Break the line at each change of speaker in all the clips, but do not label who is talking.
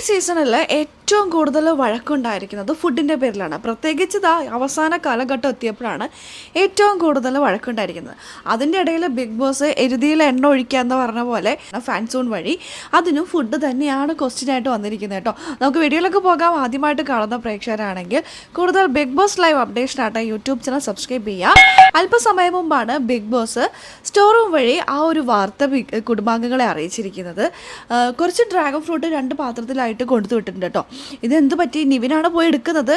സീസണിൽ ഏറ്റവും കൂടുതൽ വഴക്കുണ്ടായിരിക്കുന്നത് ഫുഡിൻ്റെ പേരിലാണ്. പ്രത്യേകിച്ച് അവസാന കാലഘട്ടം എത്തിയപ്പോഴാണ് ഏറ്റവും കൂടുതൽ വഴക്കുണ്ടായിരിക്കുന്നത്. അതിൻ്റെ ഇടയിൽ ബിഗ് ബോസ് എരുതിയിൽ എണ്ണ ഒഴിക്കുക എന്ന് പറഞ്ഞ പോലെ ഫാൻസൂൺ വഴി അതിനും ഫുഡ് തന്നെയാണ് ക്വസ്റ്റ്യനായിട്ട് വന്നിരിക്കുന്നത് കേട്ടോ. നമുക്ക് വീഡിയോയിലൊക്കെ പോകാം. ആദ്യമായിട്ട് കാണുന്ന പ്രേക്ഷകരാണെങ്കിൽ കൂടുതൽ ബിഗ് ബോസ് ലൈവ് അപ്ഡേഷനായിട്ട് യൂട്യൂബ് ചാനൽ സബ്സ്ക്രൈബ് ചെയ്യുക. അല്പസമയം മുമ്പാണ് ബിഗ് ബോസ് സ്റ്റോർ റൂം വഴി ആ ഒരു വാർത്ത കുടുംബാംഗങ്ങളെ അറിയിച്ചിരിക്കുന്നത്. കുറച്ച് ഡ്രാഗൺ ഫ്രൂട്ട് 2 പാത്രത്തിലായിട്ട് കൊടുത്തു വിട്ടിട്ടുണ്ട് കേട്ടോ. ഇതെന്ത് പറ്റി, നിവിനാണ് പോയി എടുക്കുന്നത്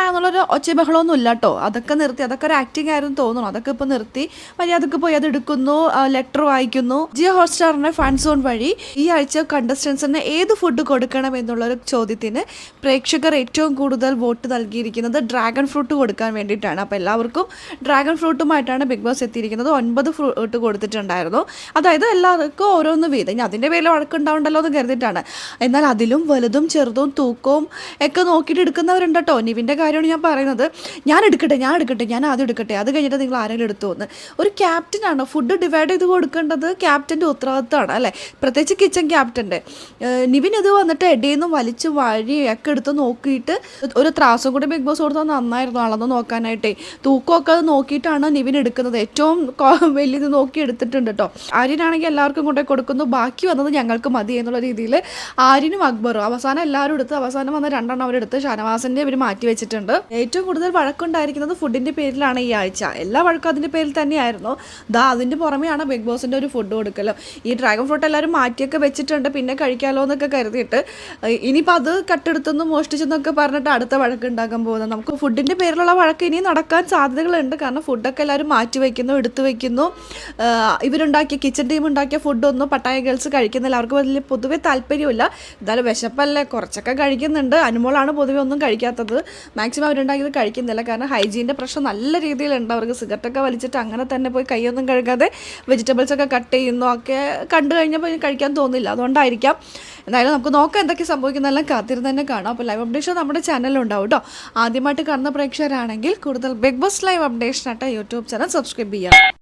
എന്നുള്ളൊരു ഒച്ച ബഹളമൊന്നും ഇല്ല കേട്ടോ. അതൊക്കെ നിർത്തി, അതൊക്കെ ഒരു ആക്ടിങ് ആയിരുന്നു തോന്നുന്നു. അതൊക്കെ ഇപ്പോൾ നിർത്തി മര്യാദക്ക് പോയി അത് എടുക്കുന്നു, ലെറ്റർ വായിക്കുന്നു. ജിയോ ഹോട്ട്സ്റ്റാറിന്റെ ഫാൻ സോൺ വഴി ഈ ആഴ്ച കണ്ടസ്റ്റൻസിന് ഏത് ഫുഡ് കൊടുക്കണം എന്നുള്ളൊരു ചോദ്യത്തിന് പ്രേക്ഷകർ ഏറ്റവും കൂടുതൽ വോട്ട് നൽകിയിരിക്കുന്നത് ഡ്രാഗൺ ഫ്രൂട്ട് കൊടുക്കാൻ വേണ്ടിയിട്ടാണ്. അപ്പോൾ എല്ലാവർക്കും ഡ്രാഗൺ ഫ്രൂട്ടുമായിട്ടാണ് ബിഗ് ബോസ് എത്തിയിരിക്കുന്നത്. 9 ഫ്രൂട്ട് കൊടുത്തിട്ടുണ്ടായിരുന്നു. അതായത് എല്ലാവർക്കും ഓരോന്ന് വീതം. ഇനി അതിൻ്റെ പേരിൽ വഴക്കുണ്ടാവുണ്ടല്ലോ എന്ന് കരുതിയിട്ടാണ്. എന്നാൽ അതിലും വലുതും ചെറുതും തൂക്കവും ഒക്കെ നോക്കിയിട്ട് എടുക്കുന്നവരുണ്ട് കേട്ടോ. നിവിൻ്റെ കാര്യമാണ് ഞാൻ പറയുന്നത്. ഞാൻ എടുക്കട്ടെ, ഞാൻ ആദ്യം എടുക്കട്ടെ, അത് കഴിഞ്ഞിട്ട് നിങ്ങൾ ആരെങ്കിലും എടുത്തു വന്ന്. ഒരു ക്യാപ്റ്റനാണ് ഫുഡ് ഡിവൈഡ് ചെയ്ത് കൊടുക്കേണ്ടത്. ക്യാപ്റ്റൻ്റെ ഉത്തരവാദിത്തമാണ് അല്ലേ, പ്രത്യേകിച്ച് കിച്ചൺ ക്യാപ്റ്റൻ്റെ. നിവിൻ ഇത് വന്നിട്ട് ഇടയിൽ നിന്ന് വലിച്ച് വഴിയൊക്കെ എടുത്ത് നോക്കിയിട്ട് ഒരു ത്രാസും കൂടി ബിഗ് ബോസ് കൊടുത്താൽ നന്നായിരുന്നു അളന്ന് നോക്കാനായിട്ടേ. തൂക്കമൊക്കെ അത് നോക്കിയിട്ടാണ് നിവിൻ എടുക്കുന്നത്. ഏറ്റവും വലിയത് നോക്കി എടുത്തിട്ടുണ്ട് കേട്ടോ. ആര്യനാണെങ്കിൽ എല്ലാവർക്കും കൊണ്ടേ കൊടുക്കുന്നു, ബാക്കി വന്നത് ഞങ്ങൾക്ക് മതി എന്നുള്ള രീതിയിൽ ആര്യനും അക്ബറും അവസാനം എല്ലാവരും എടുത്ത് അവസാനം വന്ന 2 എണ്ണം അവരെടുത്ത് ഷാനവാസിൻ്റെ ഇവർ മാറ്റി വെച്ചിട്ടുണ്ട്. ഏറ്റവും കൂടുതൽ വഴക്കുണ്ടായിരിക്കുന്നത് ഫുഡിൻ്റെ പേരിലാണ് ഈ ആഴ്ച. എല്ലാ വഴക്കും അതിൻ്റെ പേരിൽ തന്നെയായിരുന്നു. അതിൻ്റെ പുറമെയാണ് ബിഗ് ബോസിൻ്റെ ഒരു ഫുഡ് കൊടുക്കലും. ഈ ഡ്രാഗൺ ഫ്രൂട്ട് എല്ലാവരും മാറ്റിയൊക്കെ വെച്ചിട്ടുണ്ട്, പിന്നെ കഴിക്കാമല്ലോ എന്നൊക്കെ കരുതിയിട്ട്. ഇനിയിപ്പോൾ അത് കട്ടെടുത്തെന്നും മോഷ്ടിച്ചെന്നൊക്കെ പറഞ്ഞിട്ട് അടുത്ത വഴക്ക് ഉണ്ടാക്കാൻ പോകുന്നത്. നമുക്ക് ഫുഡിൻ്റെ പേരിലുള്ള വഴക്ക് ഇനി നടക്കാൻ സാധ്യതകളുണ്ട്. കാരണം ഫുഡൊക്കെ എല്ലാവരും മാറ്റി വയ്ക്കുന്നു, എടുത്തു വയ്ക്കുന്നു. ഇവരുണ്ടാക്കിയ കിച്ചൺ ടീം ഉണ്ടാക്കിയ ഫുഡൊന്നും പട്ടായ ഗേൾസ് കഴിക്കുന്നില്ല. അവർക്ക് വലിയ പൊതുവെ താല്പര്യമില്ല. എന്തായാലും വിശപ്പല്ലേ, കുറച്ചൊക്കെ കഴിക്കുന്നുണ്ട്. അനുമോളാണ് പൊതുവെ ഒന്നും കഴിക്കാത്തത്. മാക്സിമം അവരുണ്ടാക്കിയത് കഴിക്കുന്നില്ല. കാരണം ഹൈജീൻ്റെ പ്രശ്നം നല്ല രീതിയിലുണ്ട്. അവർക്ക് സിഗരറ്റൊക്കെ വലിച്ചിട്ട് അങ്ങനെ തന്നെ പോയി കൈയൊന്നും കഴുകാതെ വെജിറ്റബിൾസൊക്കെ കട്ട് ചെയ്യുന്നു ഒക്കെ കണ്ടു കഴിഞ്ഞപ്പോൾ കഴിക്കാൻ തോന്നില്ല. അതുകൊണ്ടായിരിക്കാം. എന്തായാലും നമുക്ക് നോക്കാം എന്തൊക്കെ സംഭവിക്കുന്നതെല്ലാം കാത്തിരുന്ന് തന്നെ കാണാം. അപ്പോൾ ലൈവ് അപ്ഡേഷൻ നമ്മുടെ ചാനലിലുണ്ടാവും കേട്ടോ. ആദ്യമായിട്ട് കാണുന്ന പ്രേക്ഷകരാണെങ്കിൽ കൂടുതൽ ബിഗ് ബോസ് ലൈവ് അപ്ഡേഷനായിട്ട് യൂട്യൂബ് ചാനൽ സബ്സ്ക്രൈബ് ചെയ്യാം.